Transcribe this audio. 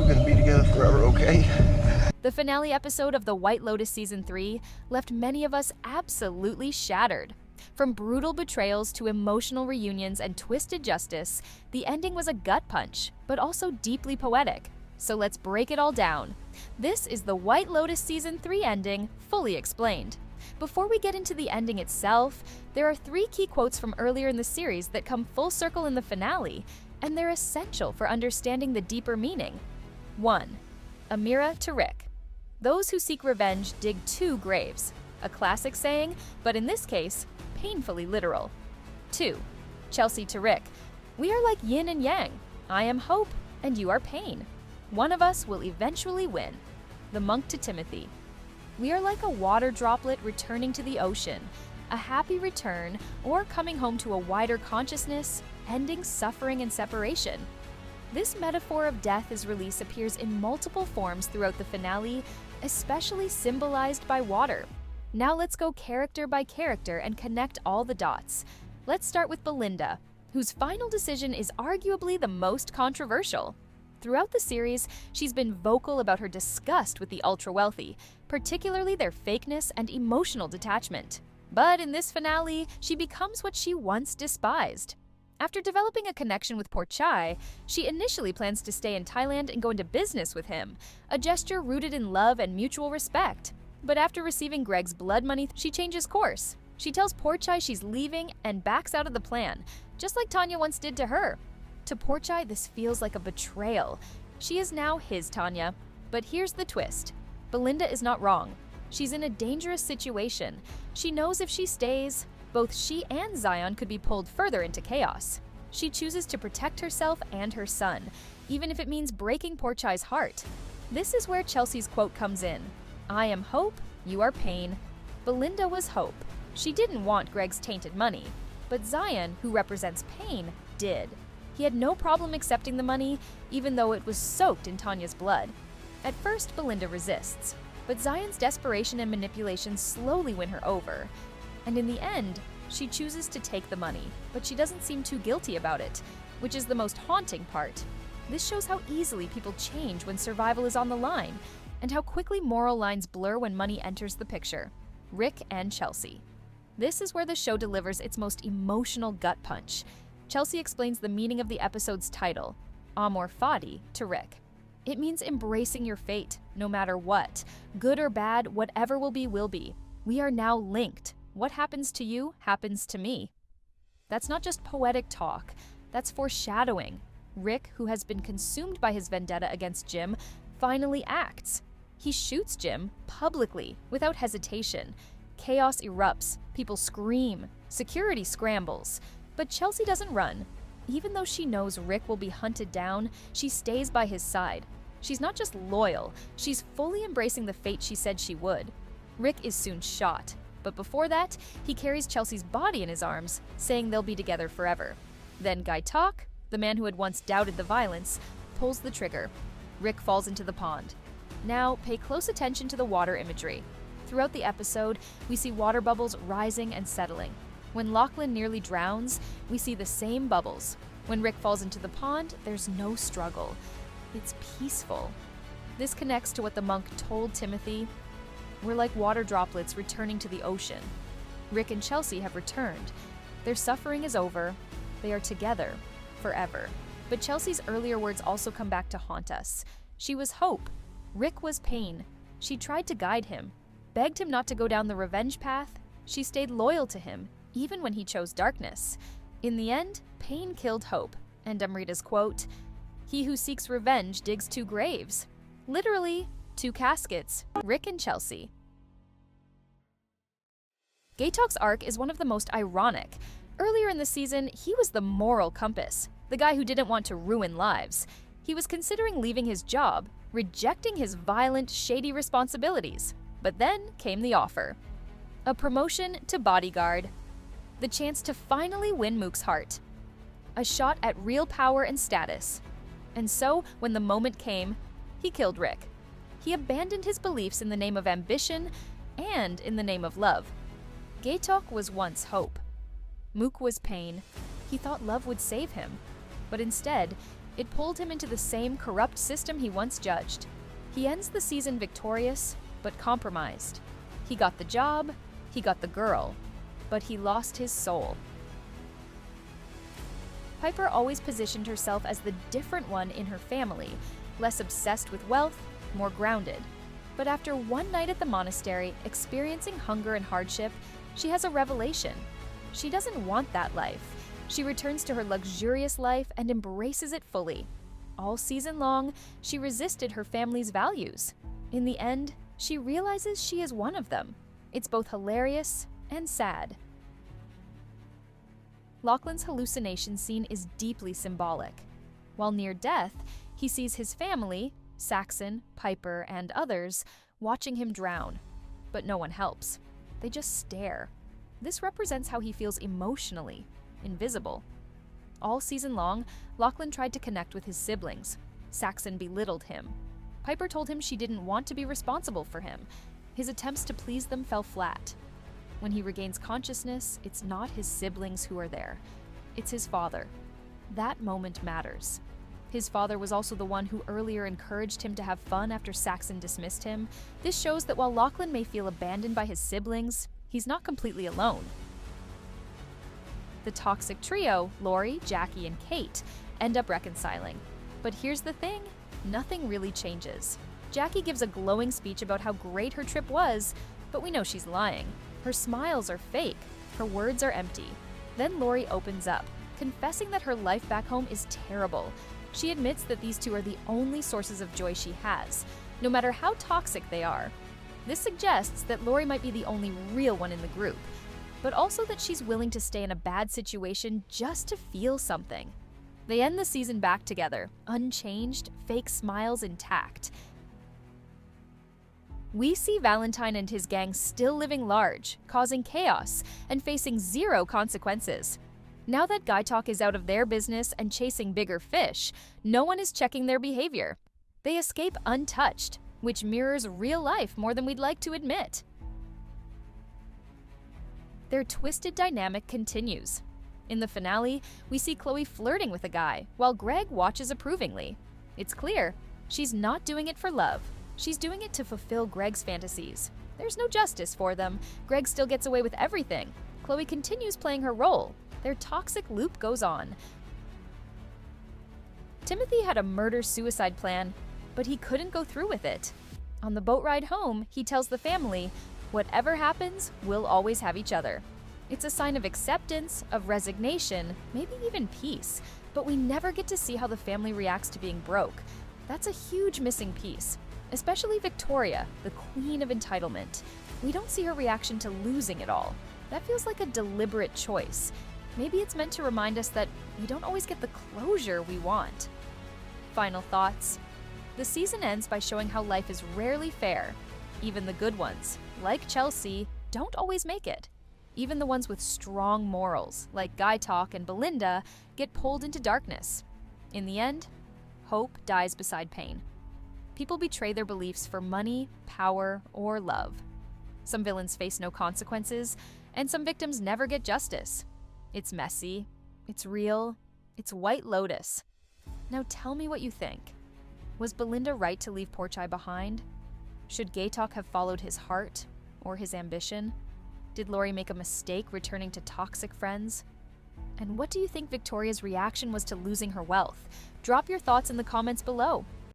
we're gonna be together forever, okay? The finale episode of The White Lotus Season 3 left many of us absolutely shattered. From brutal betrayals to emotional reunions and twisted justice, the ending was a gut punch, but also deeply poetic. So let's break it all down. This is The White Lotus Season 3 ending, fully explained. Before we get into the ending itself, there are 3 key quotes from earlier in the series that come full circle in the finale, and they're essential for understanding the deeper meaning. 1. Amira to Rick. Those who seek revenge dig 2 graves. A classic saying, but in this case, painfully literal. 2. Chelsea to Rick. We are like yin and yang. I am hope, and you are pain. One of us will eventually win. The monk to Timothy. We are like a water droplet returning to the ocean, a happy return or coming home to a wider consciousness, ending suffering and separation. This metaphor of death as release appears in multiple forms throughout the finale, especially symbolized by water. Now let's go character by character and connect all the dots. Let's start with Belinda, whose final decision is arguably the most controversial. Throughout the series, she's been vocal about her disgust with the ultra-wealthy, particularly their fakeness and emotional detachment. But in this finale, she becomes what she once despised. After developing a connection with Porchai, she initially plans to stay in Thailand and go into business with him, a gesture rooted in love and mutual respect. But after receiving Greg's blood money, she changes course. She tells Porchai she's leaving and backs out of the plan, just like Tanya once did to her. To Porchai, this feels like a betrayal. She is now his Tanya. But here's the twist. Belinda is not wrong. She's in a dangerous situation. She knows if she stays, both she and Zion could be pulled further into chaos. She chooses to protect herself and her son, even if it means breaking Porchai's heart. This is where Chelsea's quote comes in. I am hope, you are pain. Belinda was hope. She didn't want Greg's tainted money, but Zion, who represents pain, did. He had no problem accepting the money, even though it was soaked in Tanya's blood. At first, Belinda resists, but Zion's desperation and manipulation slowly win her over. And in the end, she chooses to take the money, but she doesn't seem too guilty about it, which is the most haunting part. This shows how easily people change when survival is on the line, and how quickly moral lines blur when money enters the picture. Rick and Chelsea. This is where the show delivers its most emotional gut punch. Chelsea explains the meaning of the episode's title, Amor Fati, to Rick. It means embracing your fate, no matter what. Good or bad, whatever will be, will be. We are now linked. What happens to you happens to me. That's not just poetic talk, that's foreshadowing. Rick, who has been consumed by his vendetta against Jim, finally acts. He shoots Jim publicly, without hesitation. Chaos erupts, people scream, security scrambles. But Chelsea doesn't run. Even though she knows Rick will be hunted down, she stays by his side. She's not just loyal, she's fully embracing the fate she said she would. Rick is soon shot, but before that, he carries Chelsea's body in his arms, saying they'll be together forever. Then Galk, the man who had once doubted the violence, pulls the trigger. Rick falls into the pond. Now, pay close attention to the water imagery. Throughout the episode, we see water bubbles rising and settling. When Lachlan nearly drowns, we see the same bubbles. When Rick falls into the pond, there's no struggle. It's peaceful. This connects to what the monk told Timothy. We're like water droplets returning to the ocean. Rick and Chelsea have returned. Their suffering is over. They are together, forever. But Chelsea's earlier words also come back to haunt us. She was hope. Rick was pain. She tried to guide him, begged him not to go down the revenge path. She stayed loyal to him, even when he chose darkness. In the end, pain killed hope, and Amrita's quote, "He who seeks revenge digs 2 graves." Literally, 2 caskets, Rick and Chelsea. Galk's arc is one of the most ironic. Earlier in the season, he was the moral compass, the guy who didn't want to ruin lives. He was considering leaving his job, rejecting his violent, shady responsibilities. But then came the offer. A promotion to bodyguard. The chance to finally win Mook's heart. A shot at real power and status. And so, when the moment came, he killed Rick. He abandoned his beliefs in the name of ambition and in the name of love. Galk was once hope. Mook was pain. He thought love would save him. But instead, It pulled him into the same corrupt system he once judged. He ends the season victorious, but compromised. He got the job, he got the girl, but he lost his soul. Piper always positioned herself as the different one in her family, less obsessed with wealth, more grounded. But after one night at the monastery, experiencing hunger and hardship, she has a revelation. She doesn't want that life. She returns to her luxurious life and embraces it fully. All season long, she resisted her family's values. In the end, she realizes she is one of them. It's both hilarious and sad. Lachlan's hallucination scene is deeply symbolic. While near death, he sees his family, Saxon, Piper, and others, watching him drown. But no one helps. They just stare. This represents how he feels emotionally, invisible. All season long, Lachlan tried to connect with his siblings. Saxon belittled him. Piper told him she didn't want to be responsible for him. His attempts to please them fell flat. When he regains consciousness, it's not his siblings who are there. It's his father. That moment matters. His father was also the one who earlier encouraged him to have fun after Saxon dismissed him. This shows that while Lachlan may feel abandoned by his siblings, he's not completely alone. The toxic trio, Lori, Jackie, and Kate, end up reconciling. But here's the thing, nothing really changes. Jackie gives a glowing speech about how great her trip was, but we know she's lying. Her smiles are fake, her words are empty. Then Lori opens up, confessing that her life back home is terrible. She admits that these two are the only sources of joy she has, no matter how toxic they are. This suggests that Lori might be the only real one in the group, but also that she's willing to stay in a bad situation just to feel something. They end the season back together, unchanged, fake smiles intact. We see Valentine and his gang still living large, causing chaos, and facing zero consequences. Now that guy talk is out of their business and chasing bigger fish, no one is checking their behavior. They escape untouched, which mirrors real life more than we'd like to admit. Their twisted dynamic continues. In the finale, we see Chloe flirting with a guy, while Greg watches approvingly. It's clear, she's not doing it for love. She's doing it to fulfill Greg's fantasies. There's no justice for them. Greg still gets away with everything. Chloe continues playing her role. Their toxic loop goes on. Timothy had a murder-suicide plan, but he couldn't go through with it. On the boat ride home, he tells the family, "Whatever happens, we'll always have each other." It's a sign of acceptance, of resignation, maybe even peace, but we never get to see how the family reacts to being broke. That's a huge missing piece. Especially Victoria, the queen of entitlement. We don't see her reaction to losing it all. That feels like a deliberate choice. Maybe it's meant to remind us that we don't always get the closure we want. Final thoughts. The season ends by showing how life is rarely fair. Even the good ones, like Chelsea, don't always make it. Even the ones with strong morals, like Guy Talk and Belinda, get pulled into darkness. In the end, hope dies beside pain. People betray their beliefs for money, power, or love. Some villains face no consequences, and some victims never get justice. It's messy, it's real, it's White Lotus. Now tell me what you think. Was Belinda right to leave Porchai behind? Should Gaytalk have followed his heart or his ambition? Did Lori make a mistake returning to toxic friends? And what do you think Victoria's reaction was to losing her wealth? Drop your thoughts in the comments below.